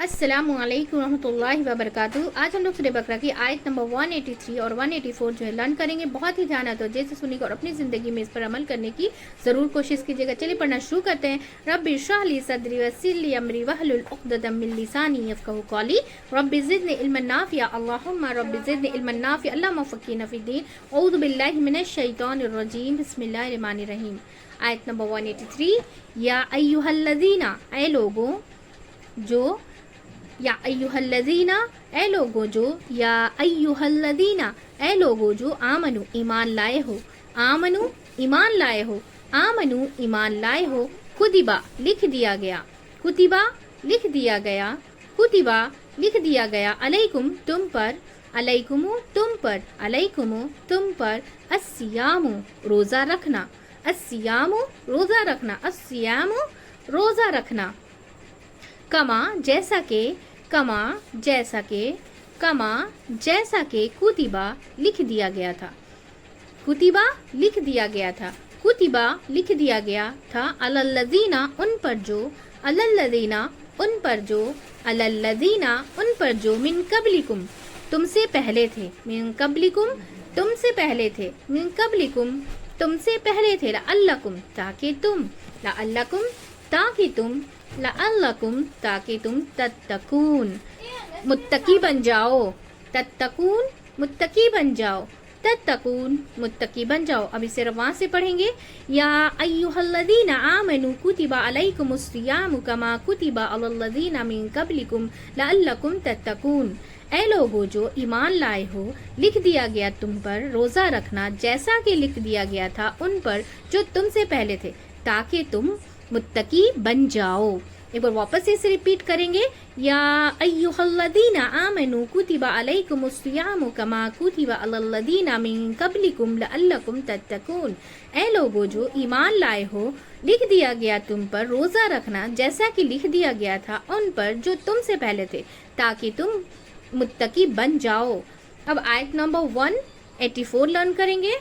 अस्सलाम वालेकुम रहमतुल्लाहि व बरकातुहू। आज हम लोग सूरह बकरा की आयत नंबर 183 और 184 जो है लर्न करेंगे। बहुत ही ध्यान तो से सुनिएगा और अपनी ज़िंदगी में इस पर अमल करने की ज़रूर कोशिश कीजिएगा। चलिए पढ़ना शुरू करते हैं। रब्बि इश्रह ली सदरी वयस्सिर ली अमरी वहलुल उक़दतम मिन लिसानी यफ़क़हू क़ौली रब्बि ज़िदनी इल्मन नाफ़िअ अल्लाहुम्मा रब्बि ज़िदनी इल्मन नाफ़िअ अल्लाहुम्मा फ़क़्हिना फ़िद्दीन औज़ु बिल्लाहि मिनश शैतानिर रजीम बिस्मिल्लाहिर रहमानिर रहीम। आयत नंबर 183। या अय्युहल्लज़ीना, ऐ लोगों जो, या अय्युहल्लज़ीना ऐ लोगों जो, या अय्युहल्लज़ीना ऐ लोगों जो, आमनु ईमान लाए हो, आमनु ईमान लाए हो, आमनु ईमान लाए हो, कुतिबा लिख दिया गया, कुतिबा लिख दिया गया, कुतिबा लिख दिया गया, अलैकुम तुम पर, अलैकुमु तुम पर, अलैकुमु तुम पर, अस्सियामु रोज़ा रखना, अस्सियामु रोज़ा रखना, अस्सियामु रोज़ा रखना, कमा जैसा के, कमा जैसा के, कमा जैसा के, कुतिबा लिख दिया गया था, कुतिबा लिख दिया गया था, कुतिबा लिख दिया गया था, अलल्लज़ीना उन पर जो, अलल्लज़ीना उन पर जो, अलल्लज़ीना उन पर जो, मिन कबलिकुम तुमसे पहले थे, मिन कबलिकुम तुमसे पहले थे, मिन कबलिकुम तुमसे पहले थे, लअल्लकुम ताकि तुम, लअल्लकुम ताकि तुम, लअल्लकुम ताकि तुम तत्तकून मुत्तकी बन जाओ, तत्तकून मुत्तकी बन जाओ, तत्तकून मुत्तकी बन जाओ। अब इसे रवां से पढ़ेंगे। या अय्युहल्लज़ीना आमनु कुतिबा अलैकुमुस्सियामु कमा कुतिबा अलल्लज़ीना मिन कबलिकुम लअल्लकुम तत्तकून। ऐ लोगों जो ईमान लाए हो, लिख दिया गया तुम पर रोज़ा रखना जैसा कि लिख दिया गया था उन पर जो तुमसे पहले थे, ताकि तुम मुत्तकी बन जाओ। एक बार वापस इसे रिपीट करेंगे। या अय्युहल्लज़ीना आमनु कुतिबा अलैकुमुस्सियामु कमा कुतिबा अलल्लज़ीना मिन कबलिकुम लअल्लकुम तत्तकून। ऐ लोगों जो ईमान लाए हो, लिख दिया गया तुम पर रोज़ा रखना जैसा कि लिख दिया गया था उन पर जो तुमसे पहले थे, ताकि तुम मुत्तकी बन जाओ। अब आयत नंबर 184 लर्न करेंगे।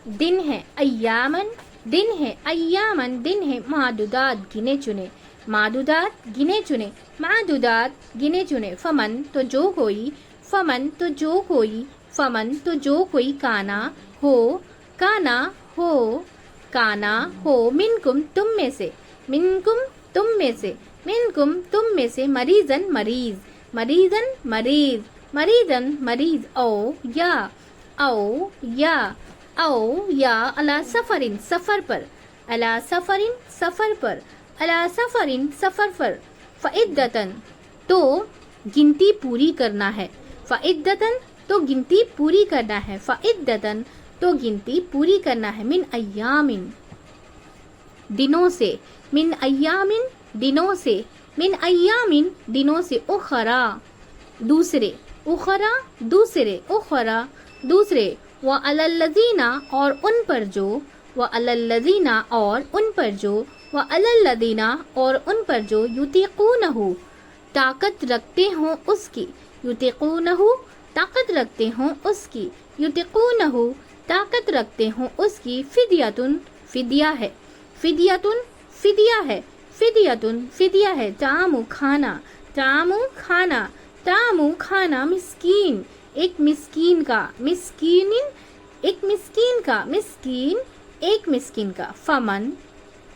दिन है अय्यामन, दिन है अय्यामन, दिन है मादुदात गिने चुने, मादुदात गिने चुने, मादुदात गिने चुने, फमन तो जो कोई, फमन तो जो कोई, फमन तो जो कोई, काना हो, काना हो, काना हो, मिनकुम तुम में से, मिनकुम तुम में से, मिनकुम तुम में से, मरीजन मरीज, मरीजन मरीज, मरीजन मरीज, औ या, औ या, औ या, अला सफरिन सफर पर, अला सफरिन सफर पर, अला सफरिन सफर पर, फ़इद्दतन तो गिनती पूरी करना है, फ़इद्दतन तो गिनती पूरी करना है, फ़इद्दतन तो गिनती पूरी करना है, मिन अय्यामिन दिनों से, मिन अय्यामिन दिनों से, मिन अय्यामिन दिनों से, उखरा दूसरे, उखरा दूसरे, उखरा दूसरे, व अलल्लज़ीना और उन पर जो, व अलल्लज़ीना और उन पर जो, व अलल्लज़ीना और उन पर जो, युतिक़ूनहु ताकत रखते हों उसकी, युतिक़ूनहु ताकत रखते हों उसकी, युतिक़ूनहु ताकत रखते हों उसकी, फिदियतुन फिदिया है, फिदियतुन फिदिया है, फिदियतुन फिदिया है, तामु खाना, तामु खाना, तामु खाना, मिस्कीन एक मिस्कीन का, मिस्कीनिन एक मिस्कीन का, मिस्कीन एक मिस्कीन का, फमन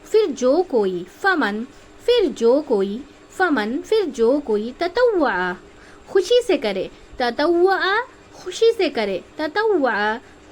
फिर जो कोई, फमन फिर जो कोई, फमन फिर जो कोई, ततव्वा खुशी से करे, ततव्वा खुशी से करे, ततव्वा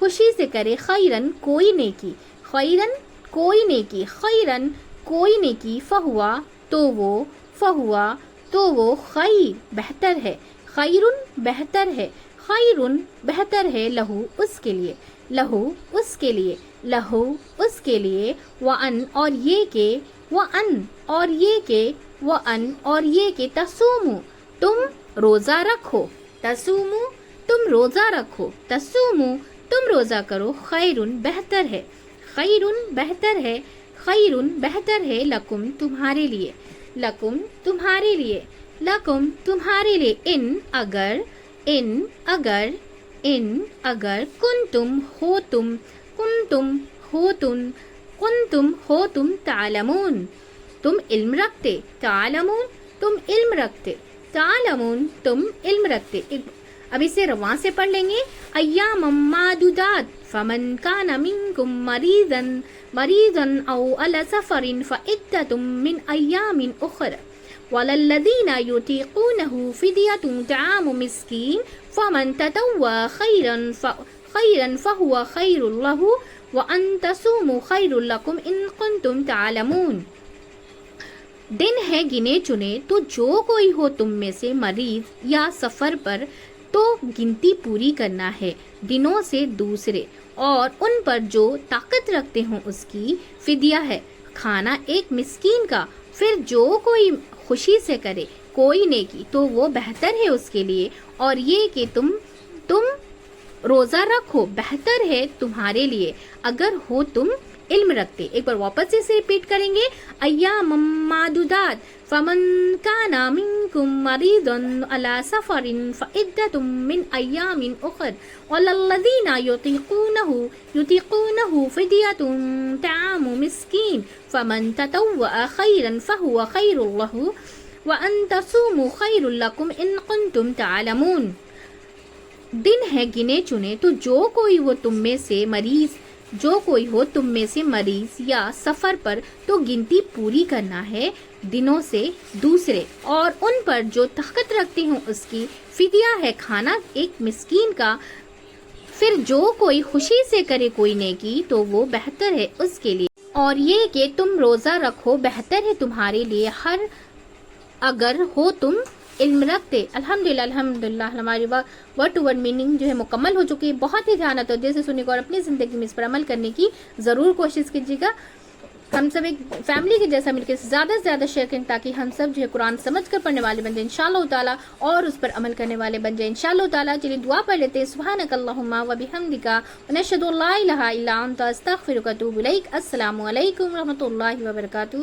खुशी से करे, खैरन कोई नेकी, खैरन कोई नेकी, खैरन कोई नेकी, फहुआ तो वो, फहुआ तो वो, खैर बेहतर है, खैरुन बेहतर है, खैरुन बेहतर है, लहू उसके लिए, लहू उसके लिए, लहू उसके लिए, व अन और ये के, व अन और ये के, व अन और ये के, तसूमु तुम रोज़ा रखो, तसूमु तुम रोज़ा रखो, तसूमु तुम रोज़ा करो, खैरुन बेहतर है, खैरुन बेहतर है, खैरुन बेहतर है, लकुम तुम्हारे लिए, लकुम तुम्हारे लिए, लकुम तुम्हारे लिए, इन अगर, इन अगर, इन अगर, कुंतुम हो तुम, कुंतुम हो तुम, कुंतुम हो तुम, तालमून तुम इल्म रखते, तालमून تم علم رکھتے، تعلمون تم علم رکھتے. اب اسے رواں سے پڑھ لیں گے. ایام معدودات فمن کان منکم مریضا او علی سفر فعدۃ من ایام اخر وللذین یطیقونہ فدیۃ طعام مسکین فمن تطوع خیرا فهو خیر لہ وان تصوموا خیر لکم ان کنتم تعلمون. دن ہے گنے چنے تو جو کوئی ہو تم میں سے مریض یا سفر پر تو گنتی پوری کرنا ہے دنوں سے دوسرے، اور ان پر جو طاقت رکھتے ہوں اس کی فدیہ ہے کھانا ایک مسکین کا. پھر جو کوئی خوشی سے کرے کوئی نیکی تو وہ بہتر ہے اس کے لیے، اور یہ کہ تم روزہ رکھو بہتر ہے تمہارے لیے اگر ہو تم علم رکھتے. ایک بار واپس سے ریپیٹ کریں گے. ایام معدودات فمن کان منکم مریضا علی سفر فعدۃ من ایام اخر وللذین یطیقونہ فدیۃ طعام مسکین فمن تطوع خیرا فهو خیر لہ وان تصوموا خیر لکم ان کنتم تعلمون. دن ہے گنے چنے تو جو کوئی ہو تم میں سے مریض یا سفر پر تو گنتی پوری کرنا ہے دنوں سے دوسرے، اور ان پر جو طاقت رکھتے ہوں اس کی فدیہ ہے کھانا ایک مسکین کا. پھر جو کوئی خوشی سے کرے کوئی نیکی تو وہ بہتر ہے اس کے لیے، اور یہ کہ تم روزہ رکھو بہتر ہے تمہارے لیے اگر ہو تم علم رکھتے. الحمدللہ ہماری ورڈ ٹو ورڈ میننگ جو ہے مکمل ہو چکی ہے. بہت ہی دھیان توجہ سے سننے کو اور اپنی زندگی میں اس پر عمل کرنے کی ضرور کوشش کیجیے گا. ہم سب ایک فیملی کے جیسا مل کے زیادہ سے زیادہ شیئر کریں تاکہ ہم سب جو ہے قرآن سمجھ کر پڑھنے والے بن جائیں انشاءاللہ تعالیٰ، اور اس پر عمل کرنے والے بن جائیں انشاءاللہ تعالیٰ. چلیے دعا پڑھ لیتے ہیں. سبحانک اللہم و بحمدک ونشہد ان لا الہ الا انت استغفرک و اتوب الیک. السلام علیکم ورحمۃ اللہ وبرکاتہ.